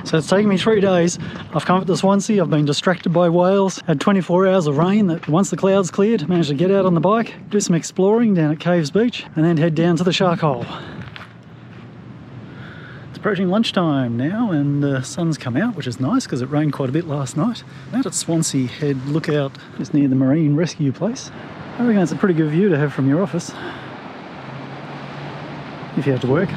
So it's taken me 3 days. I've come up to Swansea, I've been distracted by whales, had 24 hours of rain that once the clouds cleared, managed to get out on the bike, do some exploring down at Caves Beach, and then head down to the shark hole. It's approaching lunchtime now and the sun's come out, which is nice because it rained quite a bit last night. Out at Swansea Head Lookout, just near the marine rescue place. I reckon it's a pretty good view to have from your office, if you have to work.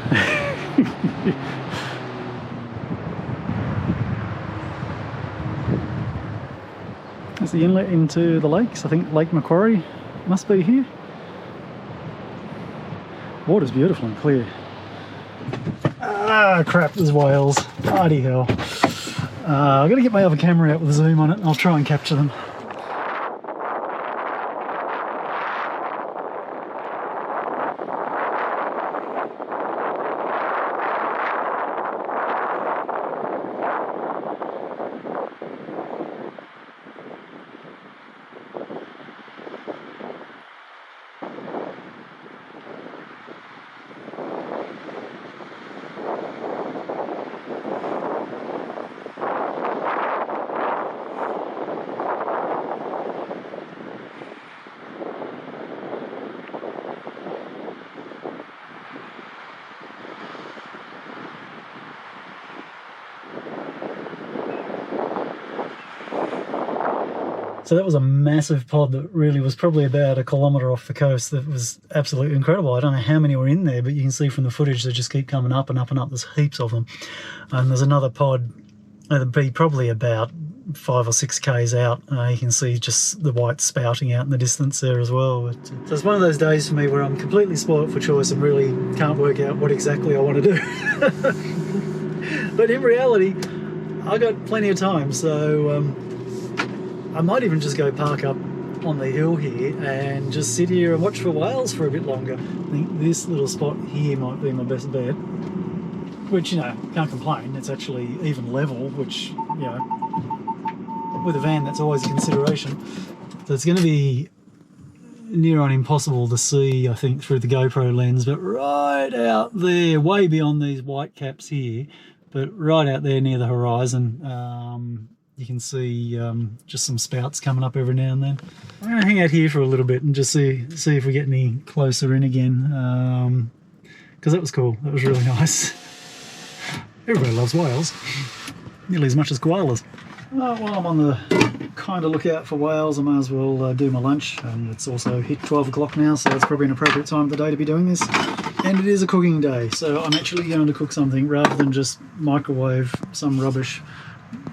There's the inlet into the lakes. I think Lake Macquarie must be here. Water's beautiful and clear. Ah, crap, there's whales. Bloody hell. I've got to get my other camera out with a zoom on it and I'll try and capture them. So that was a massive pod that really was probably about 1 kilometre off the coast. That was absolutely incredible. I don't know how many were in there, but you can see from the footage they just keep coming up and up and up. There's heaps of them. And there's another pod that'd be probably about 5 or 6 k's out. You can see just the white spouting out in the distance there as well. But, so it's one of those days for me where I'm completely spoilt for choice and really can't work out what exactly I want to do. But in reality, I got plenty of time, so I might even just go park up on the hill here and just sit here and watch for whales for a bit longer. I think this little spot here might be my best bet, which, you know, can't complain. It's actually even level, which, you know, with a van that's always a consideration. So it's going to be near on impossible to see, I think, through the GoPro lens, but right out there, way beyond these white caps here, but right out there near the horizon, you can see just some spouts coming up every now and then. I'm going to hang out here for a little bit and just see if we get any closer in again, because that was cool. That was really nice. Everybody loves whales, nearly as much as koalas. While I'm on the kind of lookout for whales, I might as well do my lunch. It's also hit 12 o'clock now, so it's probably an appropriate time of the day to be doing this. And it is a cooking day, so I'm actually going to cook something rather than just microwave some rubbish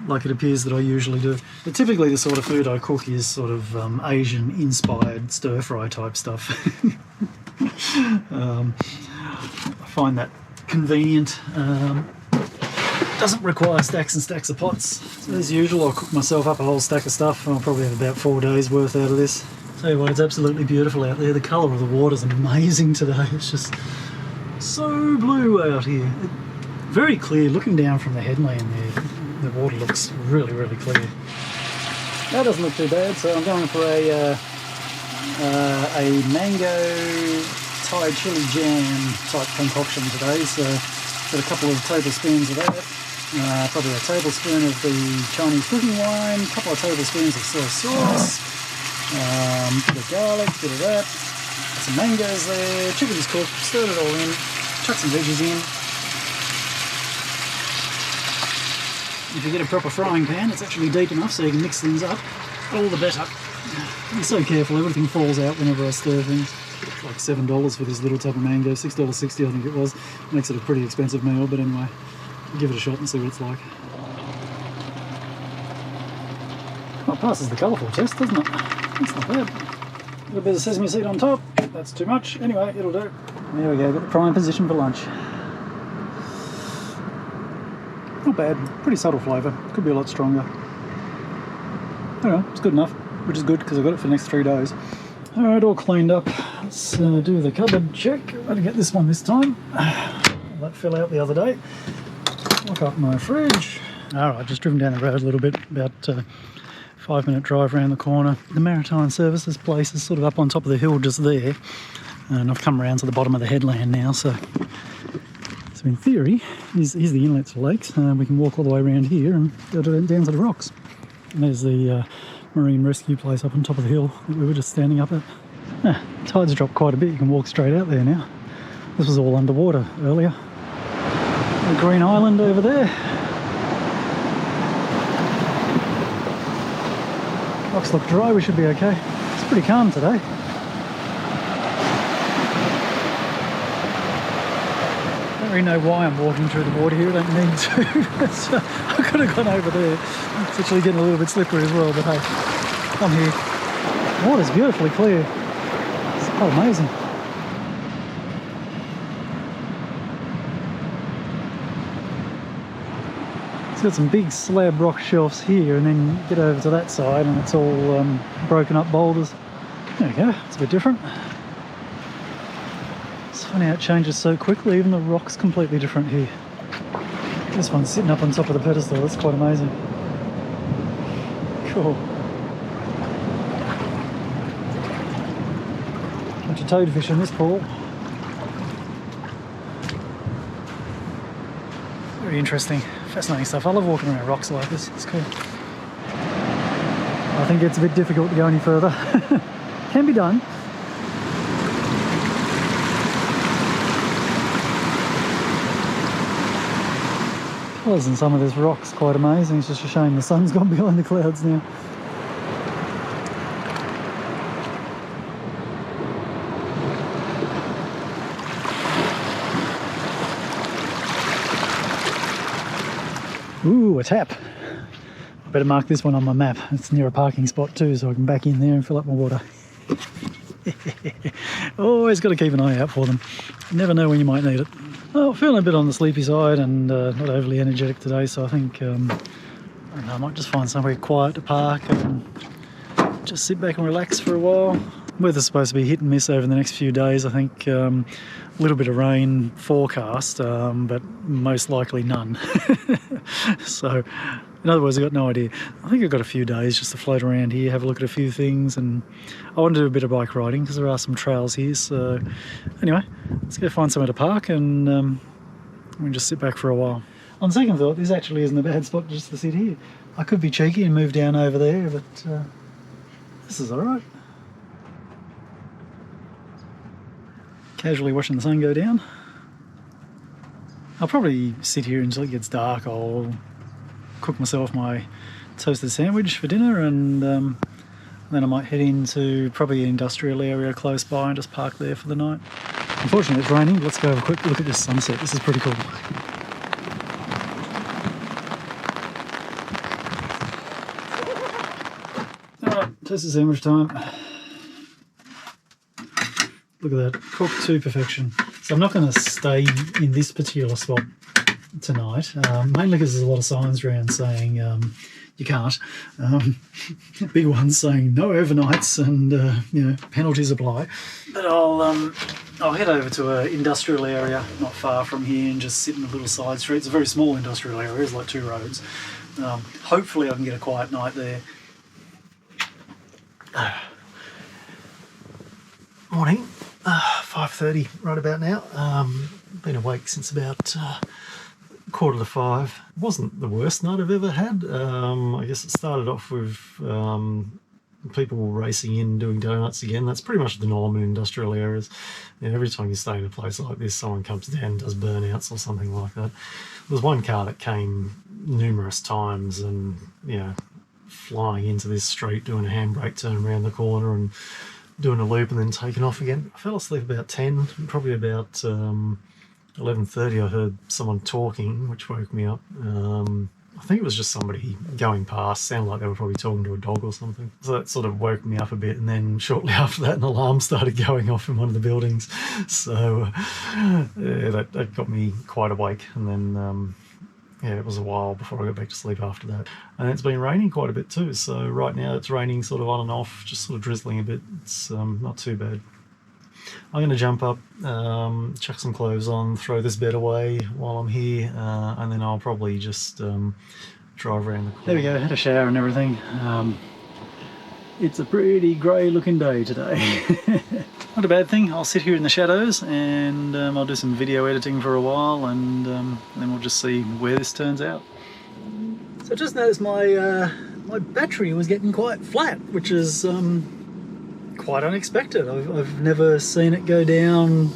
like it appears that I usually do. But typically the sort of food I cook is sort of Asian-inspired stir-fry type stuff. I find that convenient. Doesn't require stacks and stacks of pots. So as usual, I'll cook myself up a whole stack of stuff. I'll probably have about 4 days worth out of this. Tell you what, it's absolutely beautiful out there. The colour of the water is amazing today. It's just so blue out here. Very clear. Looking down from the headland there, the water looks really, really clear. That doesn't look too bad, so I'm going for a mango Thai chili jam type concoction today. So got a couple of tablespoons of that, probably a tablespoon of the Chinese cooking wine, a couple of tablespoons of soy sauce, bit of garlic, bit of that, some mangoes there, chicken's cooked, stirred it all in, chuck some veggies in. If you get a proper frying pan, it's actually deep enough so you can mix things up, all the better. I'm so careful, everything falls out whenever I stir things. It's like $7 for this little tub of mango, $6.60 I think it was. Makes it a pretty expensive meal, but anyway, I'll give it a shot and see what it's like. Well, it passes the colourful test, doesn't it? That's not bad. A little bit of sesame seed on top, that's too much. Anyway, it'll do. There we go, got the prime position for lunch. Not bad, pretty subtle flavour, could be a lot stronger. I don't know, it's good enough, which is good because I've got it for the next 3 days. Alright, all cleaned up. Let's do the cupboard check. I had to get this one this time. That fell out the other day. Look up my fridge. Alright, just driven down the road a little bit, about 5-minute drive around the corner. The Maritime Services place is sort of up on top of the hill just there. And I've come around to the bottom of the headland now, so So in theory, here's the inlet to lakes. We can walk all the way around here and go down to the rocks. And there's the marine rescue place up on top of the hill that we were just standing up at. Tide's dropped quite a bit. You can walk straight out there now. This was all underwater earlier. The green island over there. Rocks look dry, we should be okay. It's pretty calm today. I don't really know why I'm walking through the water here, I don't need to. So I could have gone over there. It's actually getting a little bit slippery as well, but hey, I'm here. Water's beautifully clear. It's quite amazing. It's got some big slab rock shelves here, and then you get over to that side and it's all broken up boulders. There we go, it's a bit different. It's funny how it changes so quickly, even the rock's completely different here. This one's sitting up on top of the pedestal, that's quite amazing. Cool. Bunch of toadfish in this pool. Very interesting, fascinating stuff. I love walking around rocks like this, it's cool. I think it's a bit difficult to go any further. Can be done. Colours in some of this rock's quite amazing. It's just a shame the sun's gone behind the clouds now. Ooh, a tap. I better mark this one on my map. It's near a parking spot too, so I can back in there and fill up my water. Always got to keep an eye out for them. You never know when you might need it. Oh, feeling a bit on the sleepy side and not overly energetic today, so I think I don't know, I might just find somewhere quiet to park and just sit back and relax for a while. Weather's supposed to be hit and miss over the next few days. I think a little bit of rain forecast, but most likely none. So, in other words, I've got no idea. I think I've got a few days just to float around here, have a look at a few things, and I want to do a bit of bike riding because there are some trails here. So, anyway, let's go find somewhere to park and we can just sit back for a while. On second thought, this actually isn't a bad spot just to sit here. I could be cheeky and move down over there, but this is all right. Casually watching the sun go down. I'll probably sit here until it gets dark. I'll cook myself my toasted sandwich for dinner, and then I might head into probably an industrial area close by and just park there for the night. Unfortunately it's raining. Let's go have a quick look at this sunset. This is pretty cool. Alright, toasted sandwich time. Look at that, cooked to perfection. So I'm not going to stay in this particular spot tonight, mainly because there's a lot of signs around saying you can't. Big ones saying no overnights and you know, penalties apply. But I'll head over to an industrial area not far from here and just sit in a little side street. It's a very small industrial area, it's like 2 roads. Hopefully I can get a quiet night there. Morning. 5:30 right about now. Been awake since about 4:45. It wasn't the worst night I've ever had. I guess it started off with people racing in doing donuts again. That's pretty much the norm in industrial areas. You know, every time you stay in a place like this, someone comes down and does burnouts or something like that. There's one car that came numerous times and, you know, flying into this street, doing a handbrake turn around the corner and doing a loop and then taking off again. I fell asleep about 10, probably about 11:30 I heard someone talking, which woke me up. I think it was just somebody going past, sounded like they were probably talking to a dog or something. So that sort of woke me up a bit, and then shortly after that an alarm started going off in one of the buildings. So yeah, that got me quite awake, and then yeah, it was a while before I got back to sleep after that. And it's been raining quite a bit too, so right now it's raining sort of on and off, just sort of drizzling a bit. It's not too bad. I'm going to jump up, chuck some clothes on, throw this bed away while I'm here, and then I'll probably just drive around the corner. There we go, had a shower and everything. It's a pretty grey looking day today. Not a bad thing. I'll sit here in the shadows and I'll do some video editing for a while, and then we'll just see where this turns out. So I just noticed my my battery was getting quite flat, which is quite unexpected. I've never seen it go down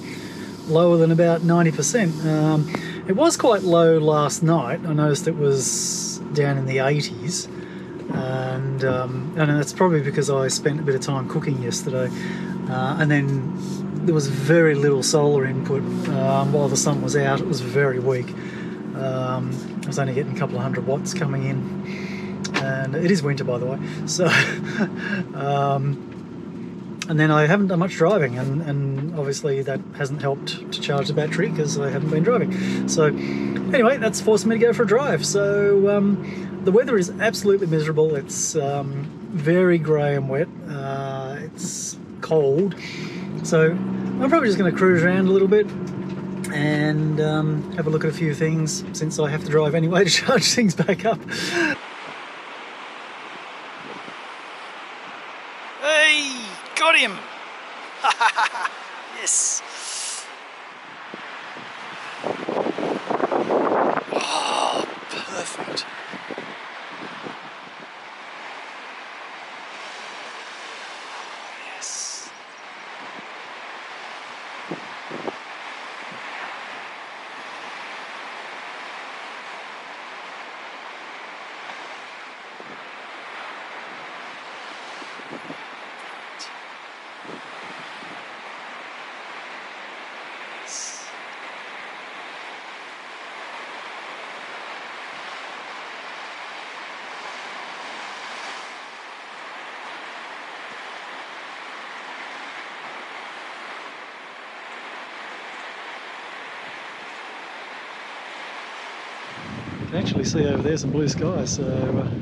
lower than about 90%. It was quite low last night. I noticed it was down in the 80s. And that's probably because I spent a bit of time cooking yesterday, and then there was very little solar input while the sun was out. It was very weak. I was only getting a couple of 100 watts coming in, and it is winter, by the way. So and then I haven't done much driving, and obviously that hasn't helped to charge the battery because I haven't been driving. So anyway, that's forced me to go for a drive. So the weather is absolutely miserable. It's very grey and wet. It's cold. So I'm probably just going to cruise around a little bit and have a look at a few things, since I have to drive anyway to charge things back up. Hey, got him! Yes! Oh, perfect. Yes. You can actually see over there some blue skies, so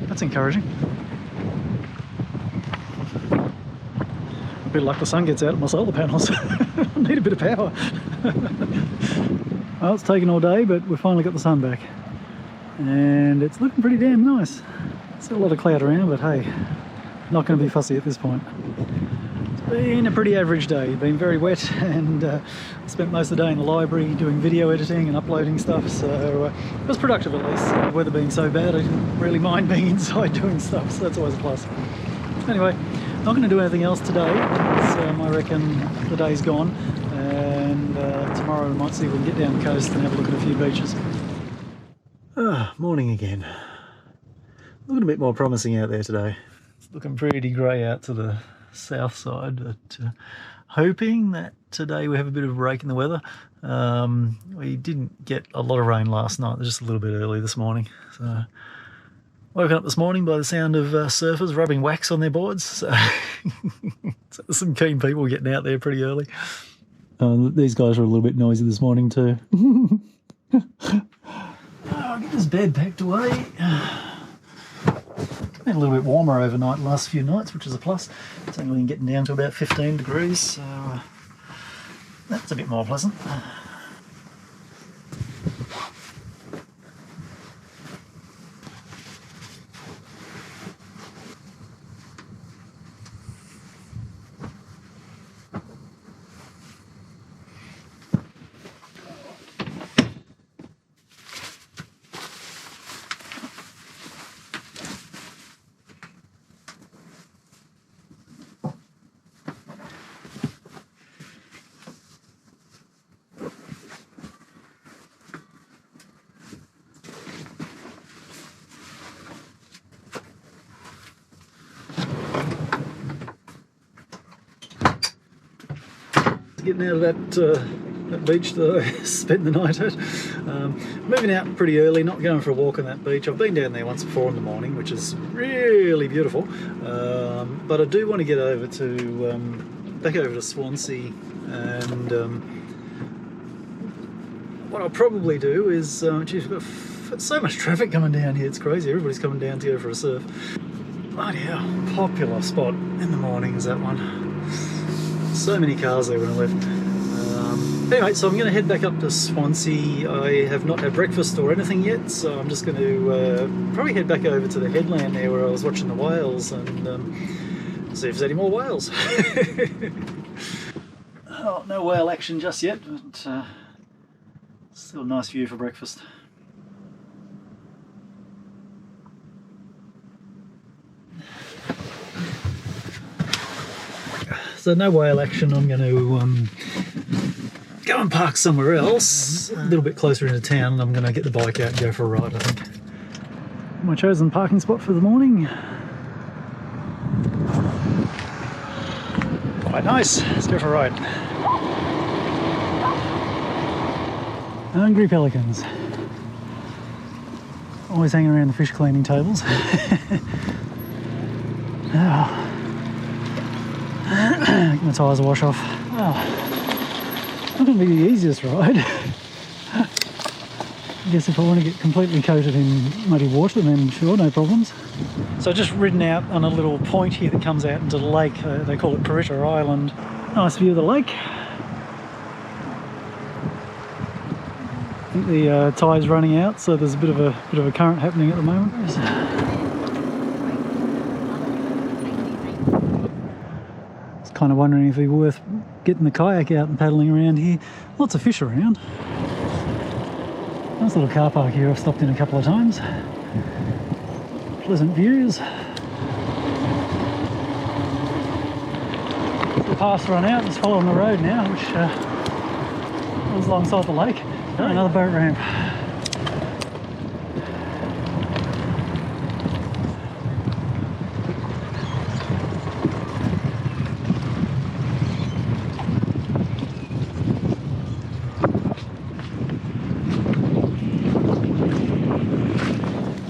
that's encouraging. A bit like the sun gets out of my solar panels. I need a bit of power. Well, it's taken all day, but we've finally got the sun back, and it's looking pretty damn nice. Still a lot of cloud around, but hey, not going to be fussy at this point. It's been a pretty average day. Been very wet, and spent most of the day in the library doing video editing and uploading stuff, so it was productive at least. The weather being so bad, I didn't really mind being inside doing stuff, so that's always a plus. Anyway, not going to do anything else today. I reckon the day's gone, and tomorrow we might see if we can get down the coast and have a look at a few beaches. Morning again. Looking a bit more promising out there today. It's looking pretty grey out to the south side, but hoping that today we have a bit of a break in the weather. We didn't get a lot of rain last night, just a little bit early this morning. So woken up this morning by the sound of surfers rubbing wax on their boards. So, so there's some keen people getting out there pretty early. These guys were a little bit noisy this morning too. I'll get this bed packed away. Been a little bit warmer overnight the last few nights, which is a plus. It's only been getting down to about 15 degrees, so that's a bit more pleasant. Getting out of that beach that I spent the night at. Moving out pretty early, not going for a walk on that beach. I've been down there once before in the morning, which is really beautiful. But I do want to get over to back over to Swansea, and what I'll probably do is, geez, we've got so much traffic coming down here, it's crazy. Everybody's coming down to go for a surf. Bloody hell, popular spot in the mornings, that one. So many cars there when I left. Anyway, so I'm going to head back up to Swansea. I have not had breakfast or anything yet, so I'm just going to probably head back over to the headland there where I was watching the whales, and See if there's any more whales. Oh, no whale action just yet, but still a nice view for breakfast. So no whale action. I'm going to go and park somewhere else, a little bit closer into town, and I'm going to get the bike out and go for a ride, I think. My chosen parking spot for the morning. Quite nice. Let's go for a ride. Hungry pelicans. Always hanging around the fish cleaning tables. Oh. Get my tyres a wash off. Oh. Not going to be the easiest ride. I guess if I want to get completely coated in muddy water, then sure, no problems. So I've just ridden out on a little point here that comes out into the lake. They call it Peritta Island. Nice view of the lake. I think the tide's running out, so there's a bit of a current happening at the moment. I was kind of wondering if it'd be worth getting the kayak out and paddling around here. Lots of fish around. Nice little car park here. I've stopped in a couple of times. Pleasant views. The path's run out, just following the road now, which was alongside the lake. Another boat ramp.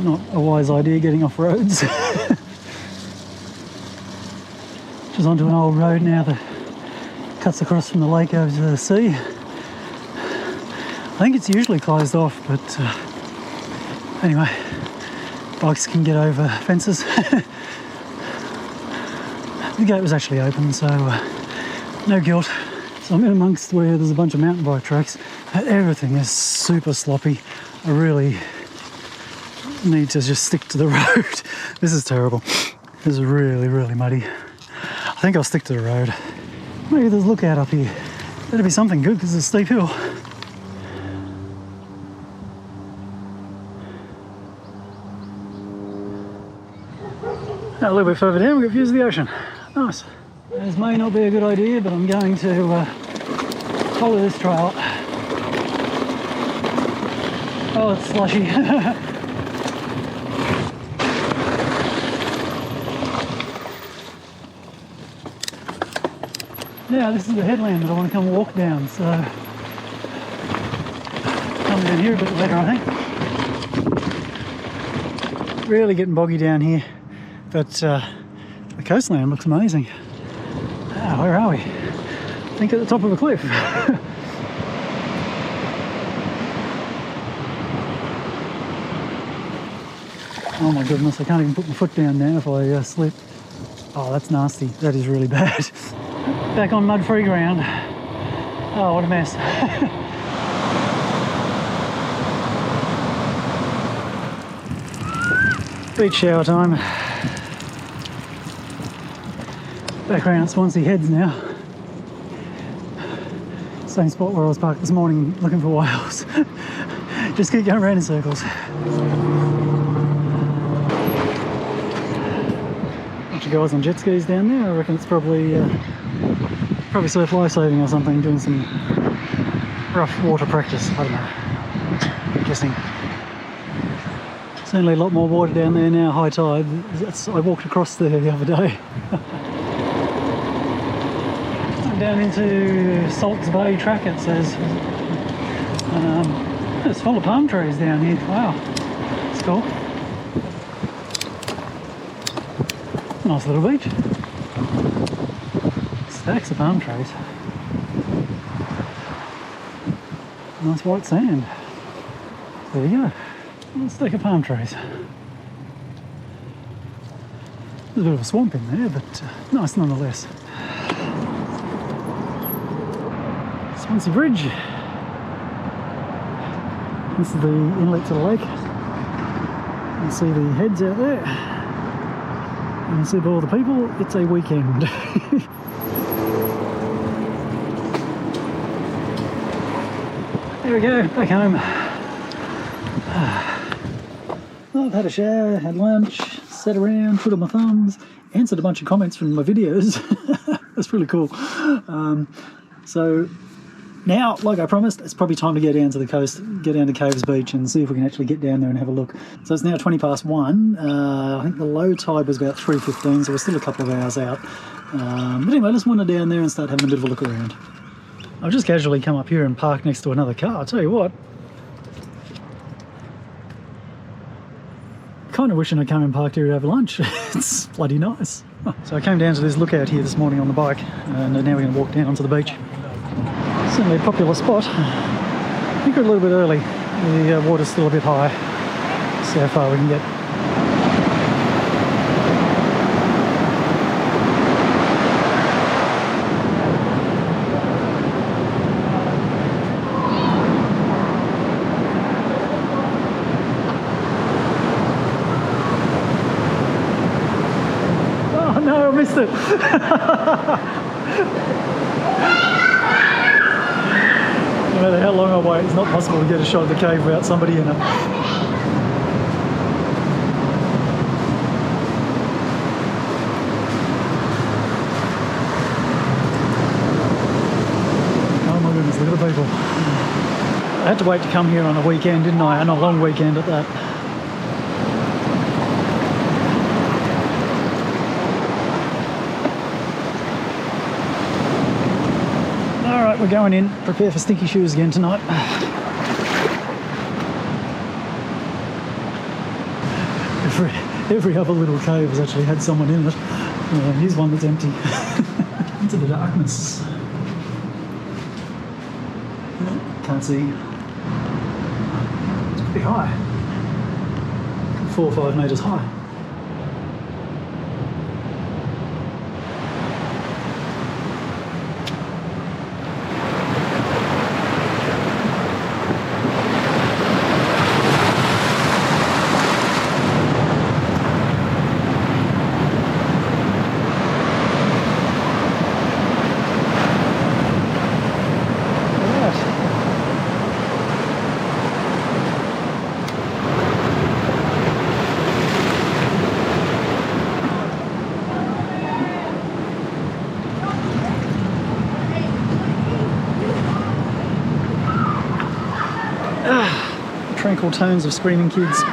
Not a wise idea getting off roads. Just onto an old road now that cuts across from the lake over to the sea. I think it's usually closed off, but anyway, bikes can get over fences. The gate was actually open, so no guilt. So I'm in amongst where there's a bunch of mountain bike tracks. Everything is super sloppy. I really need to just stick to the road. This is terrible. This is really, really muddy. I think I'll stick to the road. Maybe there's a lookout up here. That'd be something good because it's a steep hill. A little bit further down, we've got views of the ocean. Nice. This may not be a good idea, but I'm going to follow this trail. Oh, it's slushy. Now, this is the headland that I want to come walk down, so come down here a bit later, I think. Really getting boggy down here. But the coastline looks amazing. Ah, where are we? I think at the top of a cliff. Oh my goodness, I can't even put my foot down now if I slip. Oh, that's nasty. That is really bad. Back on mud-free ground. Oh, what a mess. Beach shower time. Back around at Swansea Heads now. Same spot where I was parked this morning looking for whales. Just keep going around in circles. Bunch of guys on jet skis down there. I reckon it's probably surf lifesaving or something, doing some rough water practice. I don't know. Guessing. Certainly a lot more water down there now, high tide. I walked across there the other day. Down into Salts Bay track, it says. It's full of palm trees down here. Wow, it's cool. Nice little beach. Stacks of palm trees. Nice white sand. There you go. Let's stack of palm trees. There's a bit of a swamp in there, but nice nonetheless. Swansea Bridge. This is the inlet to the lake. You can see the heads out there. And see all the people, it's a weekend. There we go, back home. I've had a shower, had lunch, sat around, twiddled my thumbs, answered a bunch of comments from my videos. That's really cool. So now, like I promised, it's probably time to get down to the coast, get down to Caves Beach and see if we can actually get down there and have a look. So it's now 1:20. I think the low tide was about 3:15, so we're still a couple of hours out. But anyway, let's wander down there and start having a bit of a look around. I've just casually come up here and parked next to another car. I'll tell you what, kind of wishing I came and parked here to have lunch. It's bloody nice. So I came down to this lookout here this morning on the bike, and now we're going to walk down onto the beach. Certainly a popular spot. I think we're a little bit early. The water's still a bit high. See how far we can get. Oh no, I missed it. No matter how long I wait, it's not possible to get a shot of the cave without somebody in it. Oh my goodness, look at the people. I had to wait to come here on a weekend, didn't I? And a long weekend at that. Alright, we're going in. Prepare for stinky shoes again tonight. Every other little cave has actually had someone in it. Here's one that's empty. Into the darkness. Can't see. It's pretty high. 4 or 5 metres high. Tranquil tones of screaming kids. So I'm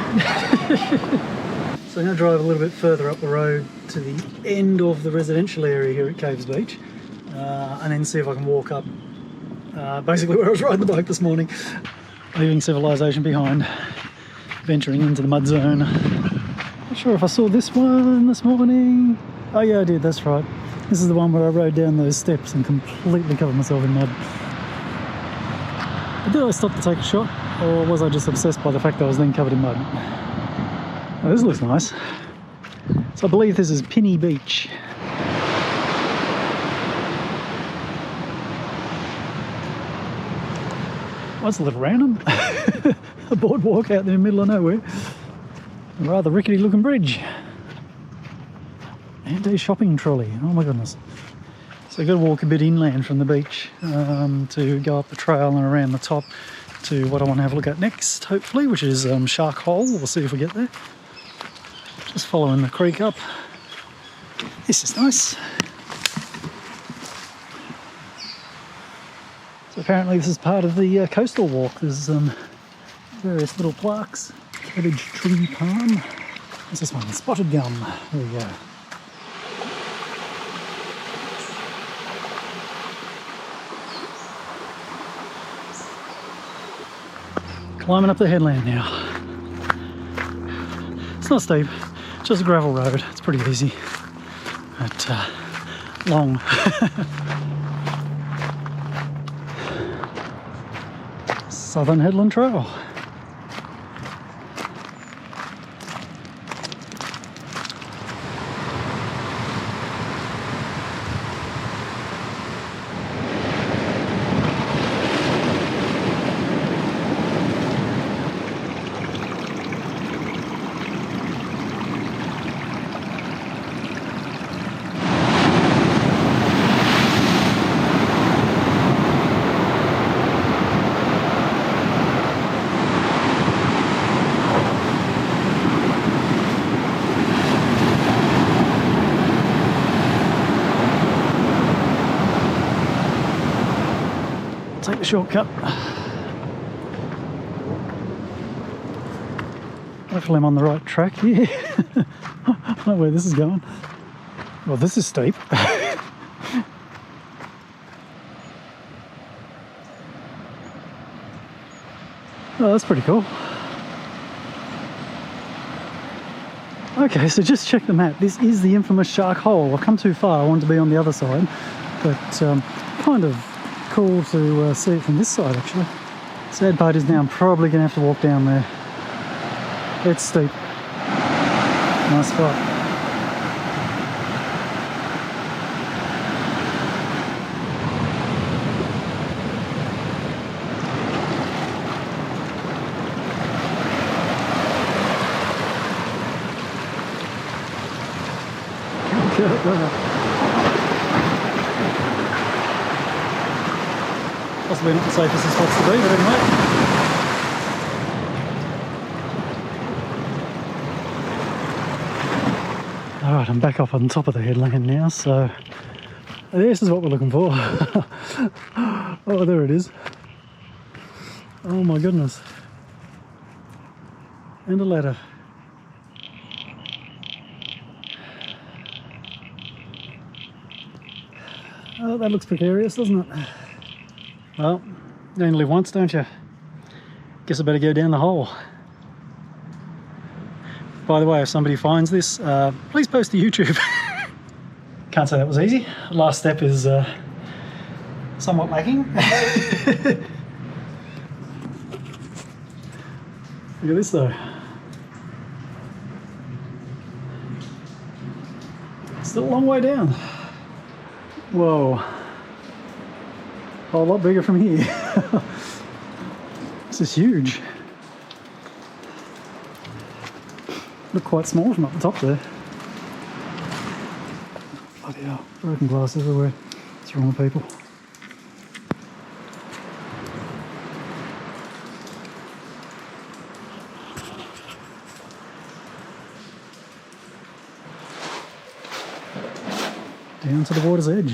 going to drive a little bit further up the road to the end of the residential area here at Caves Beach, and then see if I can walk up basically where I was riding the bike this morning, leaving civilization behind, venturing into the mud zone. Not sure if I saw this one this morning. Oh yeah, I did, that's right. This is the one where I rode down those steps and completely covered myself in mud. Did I stop to take a shot, or was I just obsessed by the fact that I was then covered in mud? Oh, this looks nice. So I believe this is Pinny Beach. Oh, it's a little random. A boardwalk out there in the middle of nowhere. A rather rickety looking bridge. And a shopping trolley. Oh my goodness. So I've got to walk a bit inland from the beach to go up the trail and around the top to what I want to have a look at next, hopefully, which is Shark Hole. We'll see if we get there. Just following the creek up. This is nice. So apparently this is part of the coastal walk. There's various little plaques. Cabbage tree palm. What's this one? Spotted gum. There we go. Climbing up the headland now. It's not steep, just a gravel road. It's pretty easy, but long. Southern Headland Trail. shortcut. Hopefully I'm on the right track here. I don't know where this is going. Well, this is steep. Oh, that's pretty cool. Okay, so just check the map. This is the infamous Shark Hole. I've come too far. I wanted to be on the other side, but kind of cool to see it from this side, actually. Sad part is now I'm probably going to have to walk down there. It's steep. Nice spot. Possibly not the safest of spots to be, but anyway. Alright, I'm back up on top of the headland now, so this is what we're looking for. Oh, there it is. Oh my goodness. And a ladder. Oh, that looks precarious, doesn't it? Well, you only live once, don't you? Guess I better go down the hole. By the way, if somebody finds this, please post to YouTube. Can't say that was easy. Last step is somewhat lacking. Look at this though. Still a long way down. Whoa, a whole lot bigger from here. This is huge. Look quite small from up the top there. Bloody hell, broken glass everywhere. What's wrong with people? Down to the water's edge.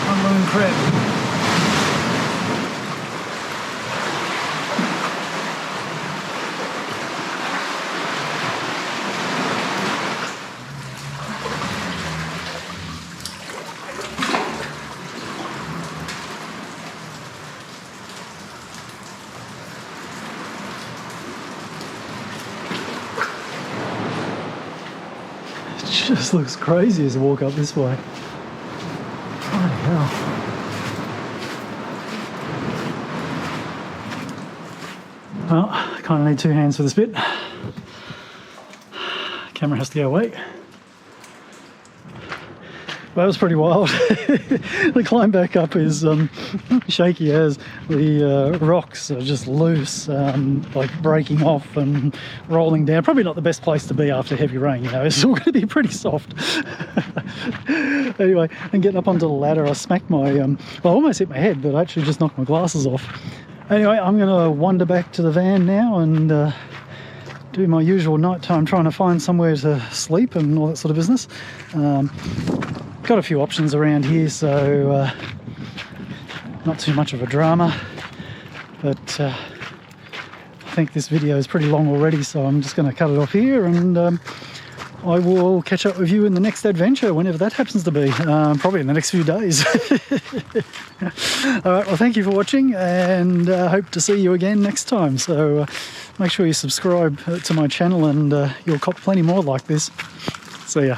Unknown crab. Just looks crazy as I walk up this way. Bloody hell. Well, I kind of need two hands for this bit. Camera has to go away. That was pretty wild. The climb back up is shaky as the rocks are just loose, like breaking off and rolling down. Probably not the best place to be after heavy rain, you know, it's all going to be pretty soft. Anyway, and getting up onto the ladder, I smacked my, well, I almost hit my head, but I actually just knocked my glasses off. Anyway, I'm going to wander back to the van now and do my usual nighttime trying to find somewhere to sleep and all that sort of business. Got a few options around here, so not too much of a drama, but I think this video is pretty long already, so I'm just going to cut it off here, and I will catch up with you in the next adventure, whenever that happens to be, probably in the next few days. Alright, well, thank you for watching, and hope to see you again next time, so make sure you subscribe to my channel, and you'll cop plenty more like this. See ya.